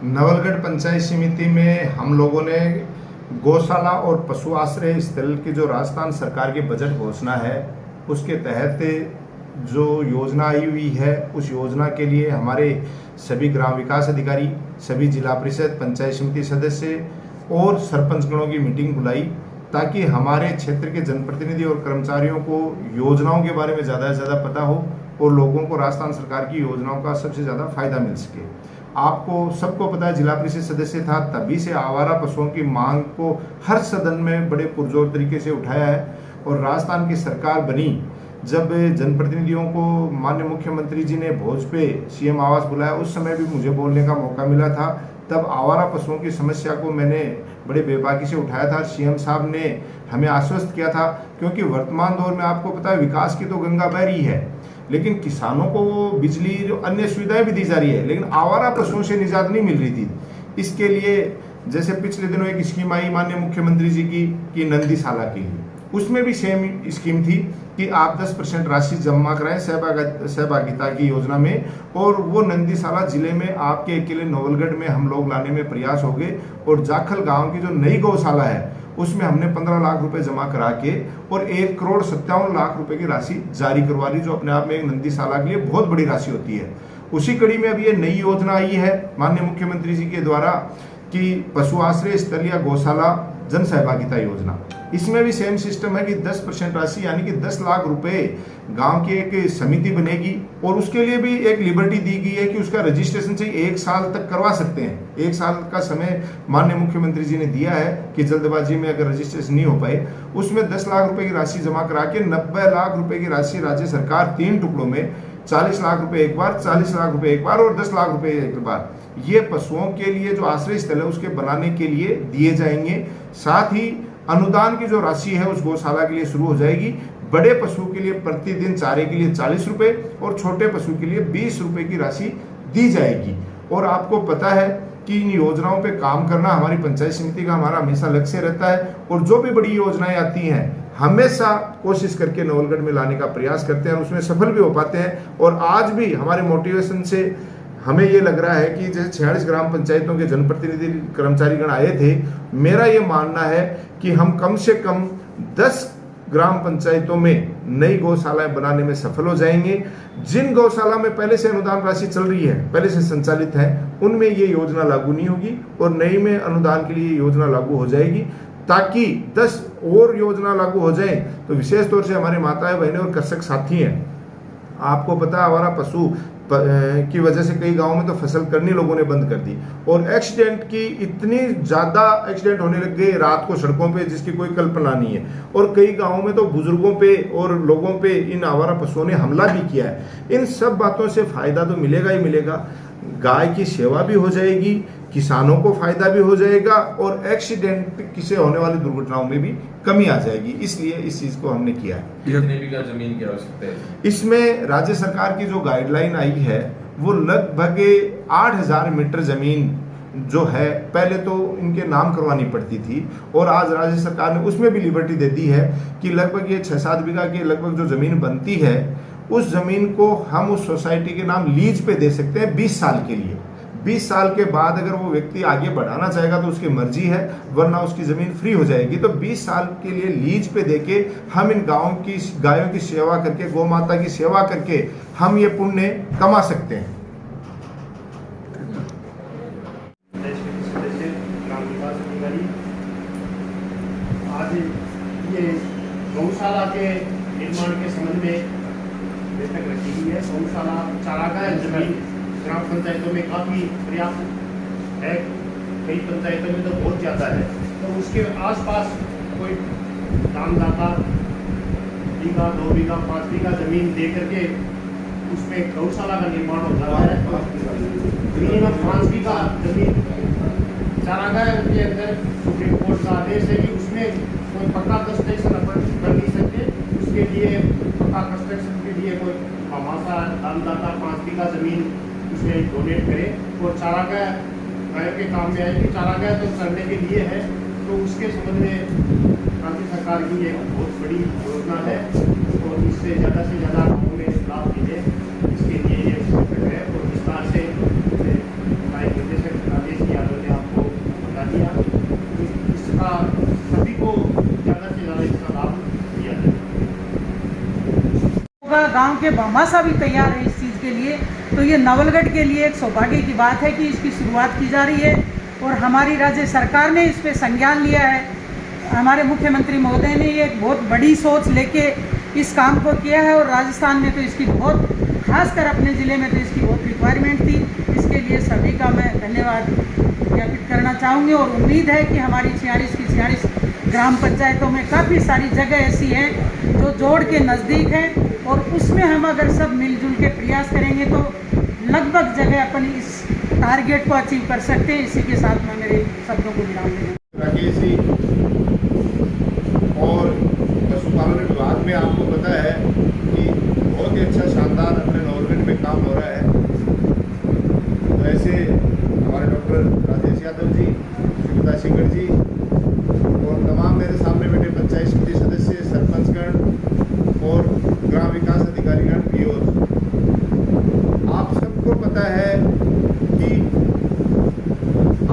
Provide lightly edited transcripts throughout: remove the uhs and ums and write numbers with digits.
नवलगढ़ पंचायत समिति में हम लोगों ने गौशाला और पशु आश्रय स्थल की जो राजस्थान सरकार की बजट घोषणा है उसके तहत जो योजना आई हुई है, उस योजना के लिए हमारे सभी ग्राम विकास अधिकारी, सभी जिला परिषद पंचायत समिति सदस्य और सरपंचगणों की मीटिंग बुलाई ताकि हमारे क्षेत्र के जनप्रतिनिधि और कर्मचारियों को योजनाओं के बारे में ज़्यादा से ज़्यादा पता हो और लोगों को राजस्थान सरकार की योजनाओं का सबसे ज़्यादा फायदा मिल सके। आपको सबको पता है, जिला परिषद सदस्य था तभी से आवारा पशुओं की मांग को हर सदन में बड़े पुरजोर तरीके से उठाया है और राजस्थान की सरकार बनी जब जनप्रतिनिधियों को माननीय मुख्यमंत्री जी ने भोज पे सीएम आवास बुलाया, उस समय भी मुझे बोलने का मौका मिला था। तब आवारा पशुओं की समस्या को मैंने बड़े बेबाकी से उठाया था। सीएम साहब ने हमें आश्वस्त किया था, क्योंकि वर्तमान दौर में आपको पता है विकास की तो गंगा बह रही है, लेकिन किसानों को वो बिजली अन्य सुविधाएं भी दी जा रही है, लेकिन आवारा पशुओं से निजात नहीं मिल रही थी। इसके लिए जैसे पिछले दिनों एक स्कीम आई माननीय मुख्यमंत्री जी की नंदीशाला के लिए, उसमें भी सेम स्कीम थी कि आप 10% राशि जमा कराएं सहभागिता की योजना में, और वो नंदीशाला जिले में आपके अकेले नवलगढ़ में हम लोग लाने में प्रयास हो गए। और जाखल गांव की जो नई गौशाला है उसमें हमने 15 लाख रुपए जमा करा के और 1,57,00,000 रुपए की राशि जारी करवा ली, जो अपने आप में एक नंदीशाला के लिए बहुत बड़ी राशि होती है। उसी कड़ी में अब ये नई योजना आई है माननीय मुख्यमंत्री जी के द्वारा कि पशु आश्रय स्थल या गौशाला जन सहभागिता योजना। इसमें भी सेम सिस्टम है कि 10% राशि यानी कि 10 लाख रुपए गांव की एक समिति बनेगी और उसके लिए भी एक लिबर्टी दी गई है कि उसका रजिस्ट्रेशन चाहिए 1 साल तक करवा सकते हैं। 1 साल का समय माननीय मुख्यमंत्री जी ने दिया है कि जल्दबाजी में अगर रजिस्ट्रेशन नहीं हो पाए, उसमें 10 लाख रुपए की राशि जमा करा के 90 लाख रुपए की राशि राज्य सरकार 3 टुकड़ों में 40 लाख रुपए एक बार, 40 लाख रुपए एक बार और 10 लाख रुपए एक बार, ये पशुओं के लिए जो आश्रय स्थल है उसके बनाने के लिए दिए जाएंगे। साथ ही अनुदान की जो राशि है उस गौशाला के लिए शुरू हो जाएगी। बड़े पशु के लिए प्रतिदिन चारे के लिए 40 रुपए और छोटे पशु के लिए 20 रुपए की राशि दी जाएगी। और आपको पता है कि इन योजनाओं पे काम करना हमारी पंचायत समिति का हमारा हमेशा लक्ष्य रहता है, और जो भी बड़ी योजनाएं आती हैं हमेशा कोशिश करके नवलगढ़ में लाने का प्रयास करते हैं, उसमें सफल भी हो पाते हैं। और आज भी हमारे मोटिवेशन से हमें ये लग रहा है कि जैसे 46 ग्राम पंचायतों के जनप्रतिनिधि कर्मचारीगण आए थे, मेरा ये मानना है कि हम कम से कम 10 ग्राम पंचायतों में नई गौशालाएं बनाने में सफल हो जाएंगे। जिन गौशाला में पहले से अनुदान राशि चल रही है, पहले से संचालित है, उनमें ये योजना लागू नहीं होगी और नई में अनुदान के लिए योजना लागू हो जाएगी, ताकि 10 और योजना लागू हो जाए तो विशेष तौर से हमारे माताएं बहनें और कृषक साथी हैं। आपको पता है हमारा पशु की वजह से कई गांवों में तो फसल करनी लोगों ने बंद कर दी, और एक्सीडेंट की इतनी ज़्यादा एक्सीडेंट होने लग गए रात को सड़कों पे जिसकी कोई कल्पना नहीं है। और कई गांवों में तो बुजुर्गों पे और लोगों पे इन आवारा पशुओं ने हमला भी किया है। इन सब बातों से फायदा तो मिलेगा ही मिलेगा, गाय की सेवा भी हो जाएगी, किसानों को फायदा भी हो जाएगा और एक्सीडेंट से होने वाली दुर्घटनाओं में भी कमी आ जाएगी। इसलिए इस चीज को हमने किया है। कितने बीघा जमीन की आवश्यकता है? इसमें राज्य सरकार की जो गाइडलाइन आई है वो लगभग 8,000 मीटर जमीन जो है पहले तो इनके नाम करवानी पड़ती थी, और आज राज्य सरकार ने उसमें भी लिबर्टी दे दी है कि लगभग ये 6-7 बीघा की लगभग जो जमीन बनती है उस जमीन को हम उस सोसाइटी के नाम लीज पे दे सकते हैं 20 साल के लिए। 20 साल के बाद अगर वो व्यक्ति आगे बढ़ाना चाहेगा तो उसकी मर्जी है, वरना उसकी जमीन फ्री हो जाएगी। तो 20 साल के लिए लीज पे देके हम इन गाँव की गायों की सेवा करके, गौ माता की सेवा करके हम ये पुण्य कमा सकते हैं। आज ये गौशाला के निर्माण के संबंध में बैठक रखी गई है। गौशाला चारागाह जमीन ग्राम पंचायतों में काफ़ी पर्याप्त है, कई पंचायतों में तो बहुत ज़्यादा है। तो उसके आसपास कोई दानदाता बीघा, 2 बीघा, 5 बीघा जमीन दे करके उसमें गौशाला का निर्माण होता है। मिनिमम 5 बीघा जमीन चारागाह के अंदर सुप्रीम कोर्ट का आदेश है कि उसमें कोई पक्का कंस्ट्रक्शन अपन कर नहीं सकते। उसके लिए पक्का कंस्ट्रक्शन के लिए कोई हमारा दानदाता 5 बीघा जमीन उसमें डोनेट करे और चारागाह गायों के काम में आएगी। चारागाह तो करने के लिए है, तो उसके संबंध में राज्य सरकार की ये बहुत बड़ी योजना है और इससे ज़्यादा से ज़्यादा लोगों में लाभ मिले, इसके लिए ये है। और विस्तार से निर्देशक गांव के भामाशाह भी तैयार है इस चीज़ के लिए। तो ये नवलगढ़ के लिए एक सौभाग्य की बात है कि इसकी शुरुआत की जा रही है और हमारी राज्य सरकार ने इस पे संज्ञान लिया है। हमारे मुख्यमंत्री महोदय ने ये एक बहुत बड़ी सोच लेके इस काम को किया है और राजस्थान में तो इसकी बहुत, खासकर अपने ज़िले में तो इसकी बहुत रिक्वायरमेंट थी। इसके लिए सभी का मैं धन्यवाद ज्ञापित करना चाहूँगी और उम्मीद है कि हमारी 46 की 46 ग्राम पंचायतों में काफ़ी सारी जगह ऐसी हैं जो जोड़ के नज़दीक है और उसमें हम अगर सब मिलजुल के प्रयास करेंगे तो लगभग जगह अपन इस टारगेट को अचीव कर सकते हैं। इसी के साथ मैं मेरे शब्दों को विराम देंगे। राकेश जी और पशुपालन विभाग में आपको पता है कि बहुत ही अच्छा शानदार अपने नवलगढ़ में काम हो रहा है। तो ऐसे हमारे डॉक्टर राजेश यादव जी, सुमिता सिंगर जी और तमाम मेरे सामने बैठे पंचायत समिति सदस्य, सरपंचगण और ग्राम विकास अधिकारीगण भी, और आप सबको पता है कि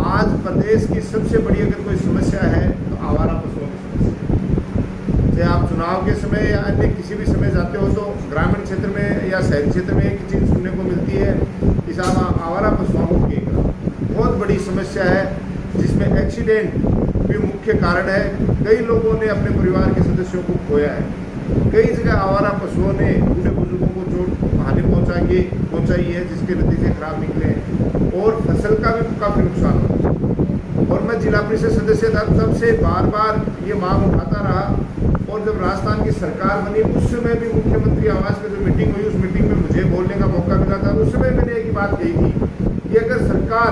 आज प्रदेश की सबसे बड़ी अगर कोई समस्या है तो आवारा पशुओं की समस्या। चाहे आप चुनाव के समय या अन्य किसी भी समय जाते हो तो ग्रामीण क्षेत्र में या शहरी क्षेत्र में एक चीज़ सुनने को मिलती है कि साहब आवारा पशुओं को पिएगा। बहुत बड़ी समस्या है जिसमें एक्सीडेंट भी मुख्य कारण है। कई लोगों ने अपने परिवार के सदस्यों को खोया है। कई जगह आवारा पशुओं ने बूढ़े बुजुर्गों को चोट हानि पहुंचाई है जिसके नतीजे खराब निकले हैं और फसल का भी काफ़ी नुकसान हुआ। और मैं जिला परिषद सदस्य था तब से बार बार ये मांग उठाता रहा और जब राजस्थान की सरकार बनी उस समय भी मुख्यमंत्री आवास में जो मीटिंग हुई उस मीटिंग में मुझे बोलने का मौका मिला था। उस समय मैंने एक बात कही थी कि अगर सरकार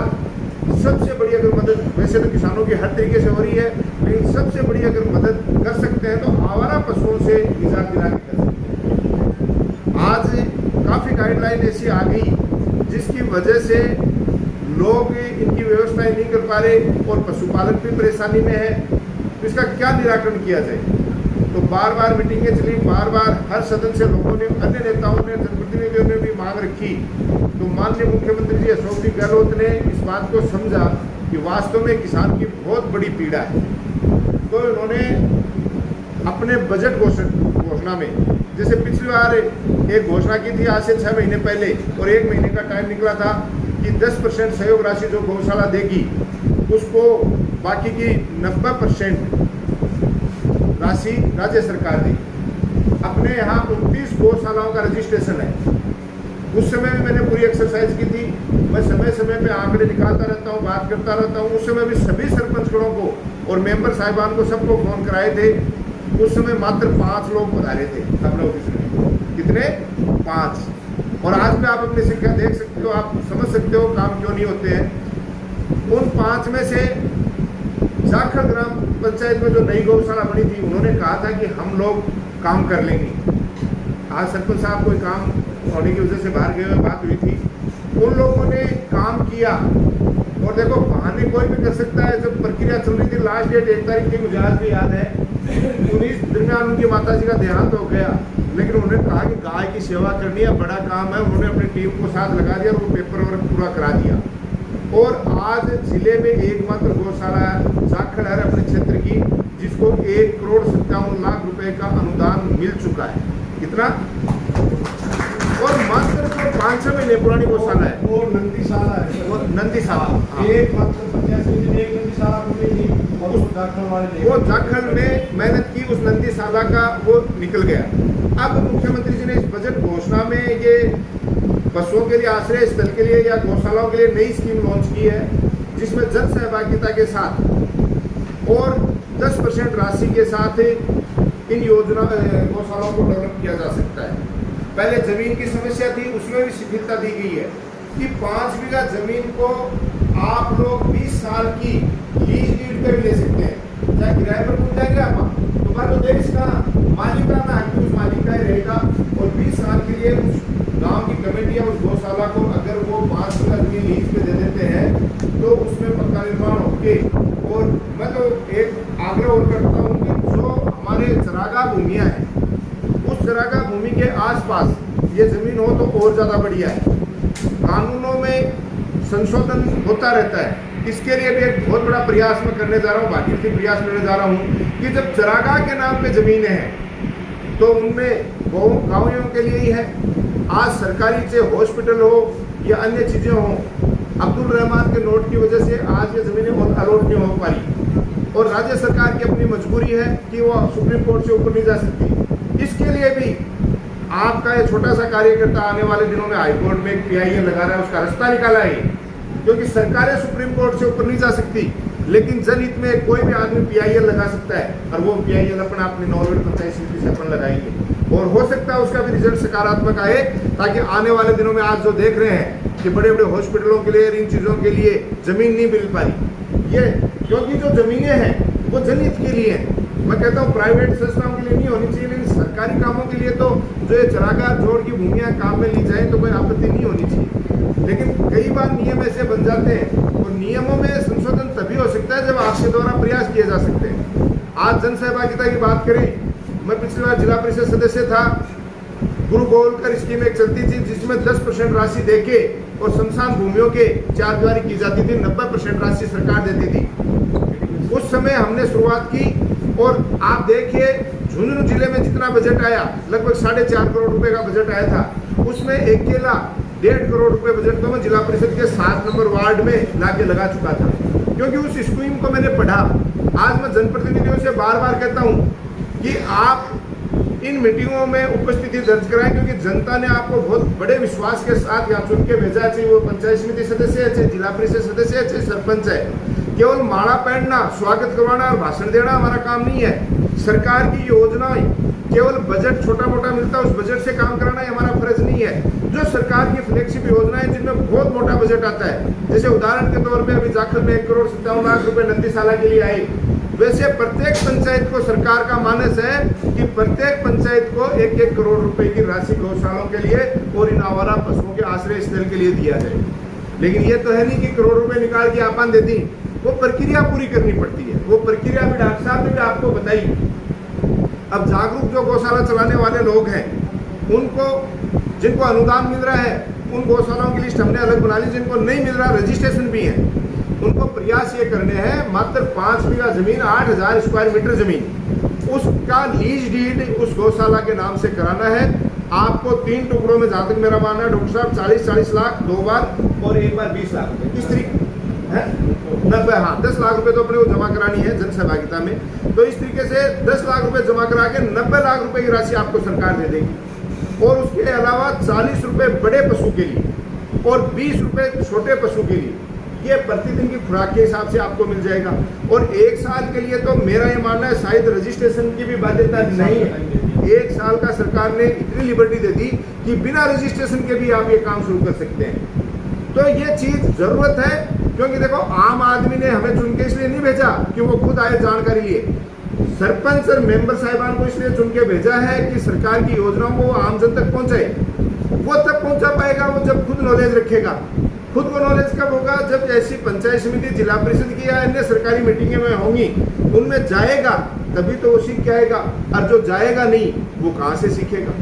सबसे बड़ी अगर मदद, वैसे तो किसानों की हर तरीके से हो रही है, लेकिन सबसे बड़ी अगर मदद कर सकते हैं तो आवारा पशुओं से निजात दिला के कर सकते हैं। आज काफ़ी गाइडलाइन ऐसी आ गई जिसकी वजह से लोग इनकी व्यवस्थाएं नहीं कर पा रहे और पशुपालक भी परेशानी में है। तो इसका क्या निराकरण किया जाए? तो बार बार मीटिंगें चली, बार बार हर सदन से लोगों ने, अन्य नेताओं ने, जनप्रतिनिधियों ने भी मांग रखी। तो माननीय मुख्यमंत्री जी अशोक जी गहलोत ने इस बात को समझा कि वास्तव में किसान की बहुत बड़ी पीड़ा है। तो इन्होंने अपने बजट घोषणा में, जैसे पिछली बार एक घोषणा की थी आज से 6 महीने पहले और 1 महीने का टाइम निकला था कि 10% सहयोग राशि जो गौशाला देगी उसको बाकी की 90% राशि राज्य सरकार देगी। अपने यहाँ 29 गौशालाओं का रजिस्ट्रेशन है। उस समय भी मैंने पूरी एक्सरसाइज की थी। मैं समय समय पे आंकड़े निकालता रहता हूँ, बात करता रहता हूँ। उस समय भी सभी सरपंचगणों को और मेंबर साहिबान को सबको फोन कराए थे। उस समय मात्र 5 लोग पधारे थे अपने ऑफिस में। कितने? 5। और आज भी आप अपनी संख्या देख सकते हो, आप समझ सकते हो काम क्यों नहीं होते हैं। उन 5 में से जाखड़ ग्राम पंचायत में जो नई गौशाला बनी थी उन्होंने कहा था कि हम लोग काम कर लेंगे। आज सरपंच साहब कोई काम होने की वजह से बाहर गए हुए बात हुई थी। उन लोगों ने काम किया और देखो बहाने कोई भी कर सकता है। जब प्रक्रिया चल रही थी, लास्ट डेट 1 तारीख थी, मुझे आज भी याद है। 19 दरमियान उनकी माता जी का देहांत हो गया, लेकिन उन्होंने कहा कि गाय की सेवा करनी है, बड़ा काम है। उन्होंने अपनी टीम को साथ लगा दिया और वो पेपर वर्क पूरा करा दिया। और आज जिले में एकमात्र गौशाला जाखड़ है अपने क्षेत्र की जिसको 1,57,00,000 रुपए का अनुदान मिल चुका है। कितना? और मात्र तो 5-6 महीने पुरानी गौशाला है। वो नंदीशाला है। वो नंदीशाला, एक मात्र 85 दिन एक नंदीशाला मिली और उस जाखड़ वाले वो जाखड़ में मेहनत की, उस नंदीशाला का वो निकल गया। अब मुख्यमंत्री जी ने इस बजट घोषणा में ये पशुओं के लिए आश्रय स्थल के लिए या गौशालाओं के लिए नई स्कीम लॉन्च की है जिसमें जन सहभागिता के साथ और 10% राशि के साथ इन योजना गौशालाओं को डेवलप किया जा सकता है। पहले जमीन की समस्या थी, उसमें भी शिथिलता दी गई है कि 5 बीघा जमीन को आप लोग 20 साल की लीज डीड पे भी ले सकते हैं, चाहे किराए पर मिल जाएगा आप तो देश का मालिकाना हक उस मालिक का ही रहेगा। और 20 साल के लिए उस गांव की कमेटी या उस गौशाला को अगर वो 5 बीघा जमीन लीज पे दे देते हैं तो उसमें पक्का निर्माण होके। और मैं तो एक आग्रह और करता हूँ कि जो हमारे चरागाह भूमियाँ हैं उस चरागाह भूमि के आसपास ये जमीन हो तो और ज़्यादा बढ़िया है। कानूनों में संशोधन होता रहता है, इसके लिए भी एक बहुत बड़ा प्रयास मैं करने जा रहा हूँ, भागीरथी प्रयास करने जा रहा हूँ कि जब चरागाह के नाम पे जमीनें हैं तो उनमें गाँवों के लिए ही है। आज सरकारी चाहे हॉस्पिटल हो या अन्य चीज़ें हों, अब्दुल रहमान के नोट की वजह से आज ये ज़मीनें अलॉट नहीं हो पाई और राज्य सरकार की अपनी मजबूरी है कि वो सुप्रीम कोर्ट से ऊपर नहीं जा सकती। इसके लिए भी आपका ये छोटा सा कार्यकर्ता आने वाले दिनों में हाईकोर्ट में एक PIL लगा रहा है, उसका रास्ता निकाला है, क्योंकि सरकारें सुप्रीम कोर्ट से ऊपर नहीं जा सकती, लेकिन जनहित में कोई भी आदमी PIL लगा सकता है और वो PIL अपना अपनी नॉर्वेड पंचायत समिति से अपन लगाएंगे और हो सकता है उसका भी रिजल्ट सकारात्मक आए, ताकि आने वाले दिनों में आज जो देख रहे हैं कि बड़े बड़े हॉस्पिटलों के लिए इन चीज़ों के लिए ज़मीन नहीं मिल पाई, ये क्योंकि जो ज़मीनें हैं वो जनहित के लिए हैं। मैं कहता हूँ प्राइवेट संस्थाओं के लिए नहीं होनी चाहिए, लेकिन सरकारी कामों के लिए तो जो ये चरागाह जोड़ की भूमियाँ काम में ली जाए तो कोई आपत्ति नहीं होनी चाहिए। लेकिन कई बार नियम ऐसे बन जाते हैं और नियमों में संशोधन तभी हो सकता है जब आपके द्वारा प्रयास किए जा सकते हैं। आज जन सहभागिता की बात करें, मैं पिछली बार जिला परिषद सदस्य था, गुरु गोलकर स्कीम एक चलती थी जिसमें 10% राशि देके और शमशान भूमियों के चारदीवारी की जाती थी, 90% राशि सरकार देती थी। उस समय हमने शुरुआत की और आप देखिए झुंझुनू जिले में जितना बजट आया, लगभग 4.5 करोड़ रुपए का बजट आया था, उसमें अकेला 1.5 करोड़ रुपए बजट तो मैं जिला परिषद के 7 नंबर वार्ड में लाके लगा चुका था, क्योंकि उस स्कीम को मैंने पढ़ा। आज मैं जनप्रतिनिधियों से बार बार कहता हूँ कि आप इन मीटिंगों में उपस्थिति दर्ज कराएं, क्योंकि जनता ने आपको बहुत बड़े विश्वास के साथ यहाँ चुन के भेजा, चाहे वो पंचायत समिति सदस्य है, चाहे जिला परिषद सदस्य है, चाहे सरपंच है। केवल माला पहनना, स्वागत करवाना और भाषण देना हमारा काम नहीं है। सरकार की योजनाएं केवल बजट छोटा मोटा मिलता है उस बजट से काम कराना ही हमारा फर्ज नहीं है। जो सरकार की फ्लैगशिप योजनाएं जिनमें बहुत मोटा बजट आता है, जैसे उदाहरण के तौर पे अभी जाखल में 1,57,00,000 रुपए नंदीशाला के लिए आए, वैसे प्रत्येक पंचायत को सरकार का मानस है कि प्रत्येक पंचायत को 1-1 करोड़ रुपए की राशि गौशालों के लिए और इन आवारा पशुओं के आश्रय स्थल के लिए दिया जाए। लेकिन ये तो है नहीं कि करोड़ रुपए निकाल के आपन दे दी, वो प्रक्रिया पूरी करनी पड़ती है। वो प्रक्रिया भी डॉक्टर साहब ने भी आपको बताई। अब जागरूक जो गौशाला चलाने वाले लोग हैं, उनको जिनको अनुदान मिल रहा है उन गौशालाओं की लिस्ट हमने अलग बना ली, जिनको नहीं मिल रहा रजिस्ट्रेशन भी है, उनको प्रयास ये करने हैं मात्र 5 बीघा जमीन, 8,000 स्क्वायर मीटर जमीन, उसका लीज डीड उस गौशाला के नाम से कराना है। आपको 3 टुकड़ों में, जहाँ तक मेरा मानना है डॉक्टर साहब, 40 लाख 2 बार और एक बार 20 लाख रुपए, इस तरीके है 90, हाँ 10 लाख रुपए तो अपने को जमा करानी है जन सहभागिता में। तो इस तरीके से 10 लाख रुपए जमा करा के 90 लाख रुपए की राशि आपको सरकार दे देगी और उसके अलावा 40 रुपए बड़े पशु के लिए और 20 रुपए छोटे पशु के लिए, ये प्रतिदिन की खुराक के हिसाब से आपको मिल जाएगा। और 1 साल के लिए तो मेरा ये मानना है शायद रजिस्ट्रेशन की भी बाध्यता नहीं है। 1 साल का सरकार ने इतनी लिबर्टी दे दी कि बिना रजिस्ट्रेशन के भी आप ये काम शुरू कर सकते हैं। तो ये चीज जरूरत है, क्योंकि देखो आम आदमी ने हमें चुन के इसलिए नहीं भेजा कि वो खुद आए जानकारी लिए, सरपंच और मेंबर साहिबान को इसलिए चुन के भेजा है कि सरकार की योजनाओं को आम जन तक पहुंचाए। वो तब पहुंचा पाएगा वो जब खुद नॉलेज रखेगा। खुद को नॉलेज कब होगा? जब ऐसी पंचायत समिति, जिला परिषद की या अन्य सरकारी मीटिंगें में होंगी, उनमें जाएगा तभी तो वो सीख के आएगा, और जो जाएगा नहीं वो कहाँ से सीखेगा।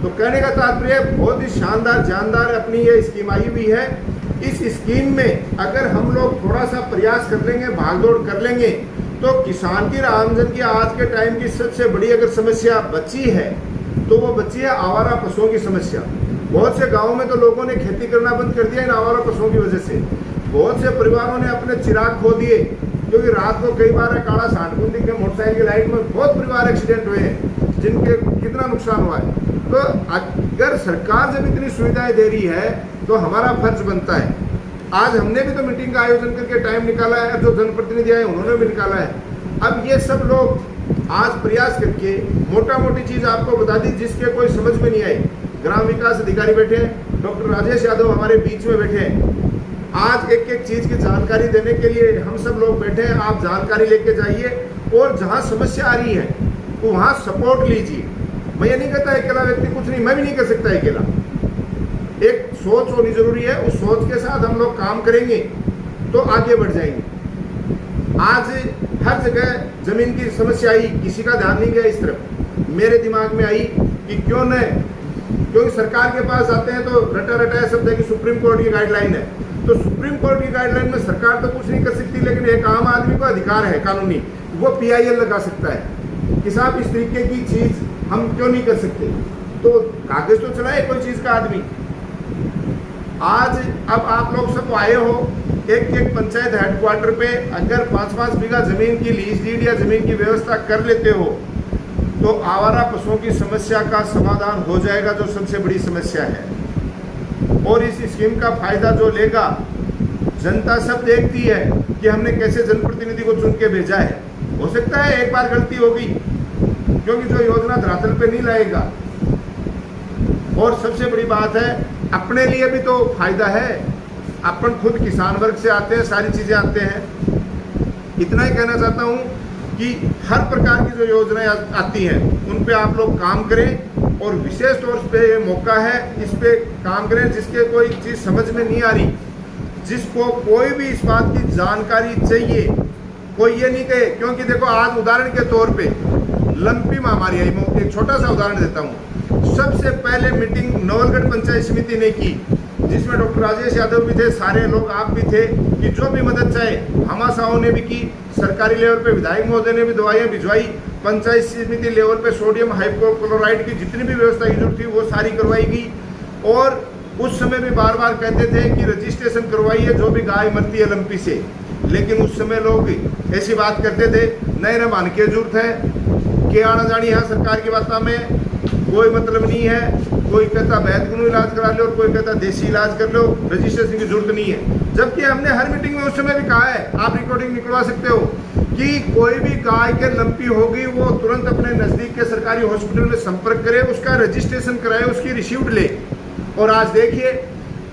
तो कहने का तात्पर्य बहुत ही शानदार जानदार अपनी ये स्कीम आई हुई है। इस स्कीम में अगर हम लोग थोड़ा सा प्रयास कर लेंगे, भागदौड़ कर लेंगे, तो किसान की, आमजन की आज के टाइम की सबसे बड़ी अगर समस्या बची है तो वो बची है आवारा पशुओं की समस्या। बहुत से गांवों में तो लोगों ने खेती करना बंद कर दिया इन आवारा पशुओं की वजह से। बहुत से परिवारों ने अपने चिराग खो दिए, क्योंकि रात को कई बार काला सांडकुंडी के मोटरसाइकिल की लाइट में बहुत परिवार एक्सीडेंट हुए हैं, जिनके कितना नुकसान हुआ है। तो अगर सरकार जब इतनी सुविधाएं दे रही है तो हमारा फर्ज बनता है। आज हमने भी तो मीटिंग का आयोजन करके टाइम निकाला है, जो जनप्रतिनिधि आए उन्होंने भी निकाला है। अब ये सब लोग आज प्रयास करके मोटा मोटी चीज आपको बता दी जिसके कोई समझ में नहीं आई। ग्राम विकास अधिकारी बैठे हैं, डॉक्टर राजेश यादव हमारे बीच में बैठे हैं। आज एक एक चीज की जानकारी देने के लिए हम सब लोग बैठे हैं। आप जानकारी लेके जाइए और जहाँ समस्या आ रही है तो वहाँ सपोर्ट लीजिए। मैं ये नहीं कहता अकेला व्यक्ति कुछ नहीं, मैं भी नहीं कर सकता अकेला। एक सोच होनी जरूरी है, उस सोच के साथ हम लोग काम करेंगे तो आगे बढ़ जाएंगे। आज हर जगह जमीन की समस्या आई, किसी का ध्यान नहीं गया इस तरफ। मेरे दिमाग में आई कि क्यों न, क्योंकि सरकार के पास आते हैं तो रटा रटाया शब्द है कि सुप्रीम कोर्ट की गाइडलाइन है। तो सुप्रीम कोर्ट की गाइडलाइन में सरकार तो कुछ नहीं कर सकती, लेकिन एक आम आदमी को अधिकार है कानूनी, वो PIL लगा सकता है कि साहब इस तरीके की चीज हम क्यों नहीं कर सकते। तो कागज तो चलाए कोई चीज का आदमी। आज अब आप लोग सब आए हो, एक एक पंचायत हेडक्वार्टर पे अगर 5-5 बीघा जमीन की लीज डीड या जमीन की व्यवस्था कर लेते हो तो आवारा पशुओं की समस्या का समाधान हो जाएगा, जो सबसे बड़ी समस्या है। और इस स्कीम का फायदा जो लेगा, जनता सब देखती है कि हमने कैसे जनप्रतिनिधि को चुन के भेजा है। हो सकता है एक बार गलती होगी, क्योंकि जो योजना धरातल पे नहीं लाएगा। और सबसे बड़ी बात है, अपने लिए भी तो फायदा है। अपन खुद किसान वर्ग से आते हैं, सारी चीजें आते हैं। इतना ही कहना चाहता हूँ कि हर प्रकार की जो योजनाएं आती हैं उन पे आप लोग काम करें, और विशेष तौर पे ये मौका है, इस पे काम करें जिसके कोई चीज समझ में नहीं आ रही, जिसको कोई भी इस बात की जानकारी चाहिए, कोई ये नहीं कहे। क्योंकि देखो, आज उदाहरण के तौर पे लंपी महामारी आई, मैं एक छोटा सा उदाहरण देता हूँ। सबसे पहले मीटिंग नवलगढ़ पंचायत समिति ने की, जिसमें डॉक्टर राजेश यादव भी थे, सारे लोग आप भी थे, कि जो भी मदद चाहे हमाशाओं ने भी की, सरकारी लेवल पे विधायक महोदय ने भी दवाइयाँ भिजवाई, पंचायत समिति लेवल पे सोडियम हाइपोक्लोराइड की जितनी भी व्यवस्था की जरूरत थी वो सारी करवाई गई। और उस समय भी बार बार कहते थे कि रजिस्ट्रेशन करवाइए जो भी गाय मरती है लंपी से, लेकिन उस समय लोग ऐसी बात करते थे, नहीं न मान के जरूरत है कि आना जानी है सरकार की बातों में कोई मतलब नहीं है। कोई कहता वैद्य को इलाज करा लो और कोई कहता देसी इलाज कर लो, रजिस्ट्रेशन की जरूरत नहीं है। जबकि हमने हर मीटिंग में उस समय भी कहा है, आप रिकॉर्डिंग निकलवा सकते हो, कि कोई भी गाय के लंपी होगी वो तुरंत अपने नजदीक के सरकारी हॉस्पिटल में संपर्क करे, उसका रजिस्ट्रेशन कराए, उसकी रिसीव्ड ले। और आज देखिए,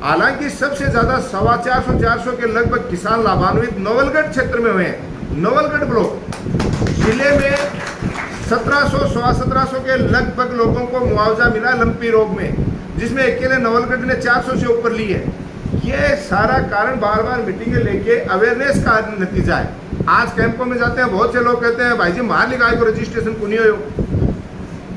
हालांकि सबसे ज्यादा 450 के लगभग किसान लाभान्वित नवलगढ़ क्षेत्र में हुए हैं। नवलगढ़ ब्लॉक जिले में 1700 के लगभग लोगों को मुआवजा मिला लंपी रोग में, जिसमें अकेले नवलगढ़ ने 400 से ऊपर ली है। ये सारा कारण बार बार मीटिंगें लेके अवेयरनेस का नतीजा है। आज कैंपों में जाते हैं, बहुत से लोग कहते हैं भाई जी मार ली गाय को, रजिस्ट्रेशन को नहीं हो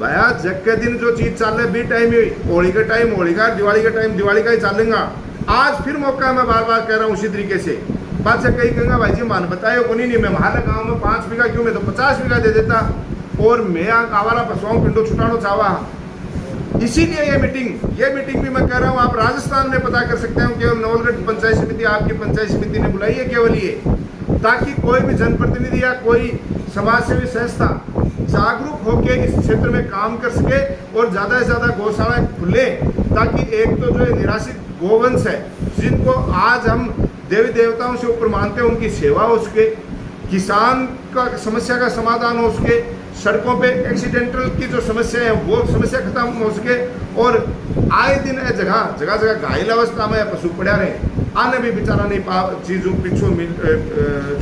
भैया। जग के दिन जो चीज चल रही, बी टाइम ही होली का टाइम होली का, दिवाली का टाइम दिवाली का ही चलेगा। आज फिर मौका मैं बार बार कह रहा हूँ उसी तरीके से। बात से कहीं कहूँगा भाई जी मान बताए को नहीं, मैं हमारे गाँव में 5 बीघा क्यों, मैं तो 50 बीघा दे देता, और मैं आवारा पशुओं पिंडो छुटाना चाहवा। इसीलिए ये मीटिंग भी मैं कह रहा हूँ, आप राजस्थान में पता कर सकते हैं। केवल नवलगढ़ पंचायत समिति, आपकी पंचायत समिति ने बुलाई है केवल ये, ताकि कोई भी जनप्रतिनिधि या कोई समाज सेवी संस्था जागरूक होकर इस क्षेत्र में काम कर सके और ज्यादा से ज्यादा गौशाला खुले, ताकि एक तो जो निराश्रित गोवंश है, जिनको आज हम देवी देवताओं से ऊपर मानते हैं, उनकी सेवा हो सके, किसान का समस्या का समाधान हो सके, सड़कों पे एक्सीडेंटल की जो समस्या है वो समस्या खत्म हो सके, और आए दिन जगह जगह घायल अवस्था में पशु पड़ा रहे, आने भी बेचारा नहीं पा चीज़ों पिछू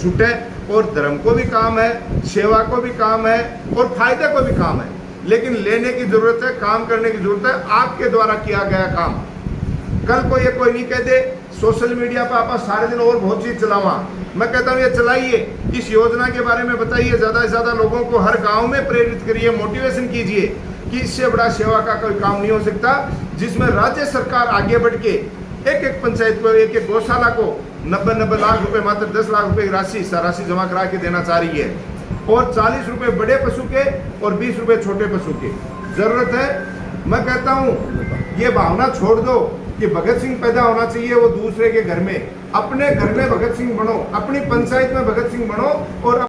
छूटे। और धर्म को भी काम है, सेवा को भी काम है, और फायदे को भी काम है, लेकिन लेने की जरूरत है, काम करने की जरूरत है, आपके द्वारा किया गया काम। कल को ये कोई नहीं कह दे सोशल मीडिया पर आप सारे दिन और बहुत चीज चलावा। मैं कहता हूँ ये चलाइए, इस योजना के बारे में बताइए, ज्यादा से ज्यादा लोगों को हर गांव में प्रेरित करिए, मोटिवेशन कीजिए कि इससे बड़ा सेवा का कोई काम नहीं हो सकता, जिसमें राज्य सरकार आगे बढ़ के एक पंचायत को, एक गौशाला को 90 लाख रुपए, मात्र 10 लाख रुपए की राशि जमा करा के देना चाह रही है, और 40 रुपए बड़े पशु के और 20 रुपए छोटे पशु के जरूरत है। मैं कहता हूँ ये भावना छोड़ दो कि भगत सिंह पैदा होना चाहिए वो दूसरे के घर में, अपने घर में भगत सिंह बनो, अपनी पंचायत में भगत सिंह बनो, और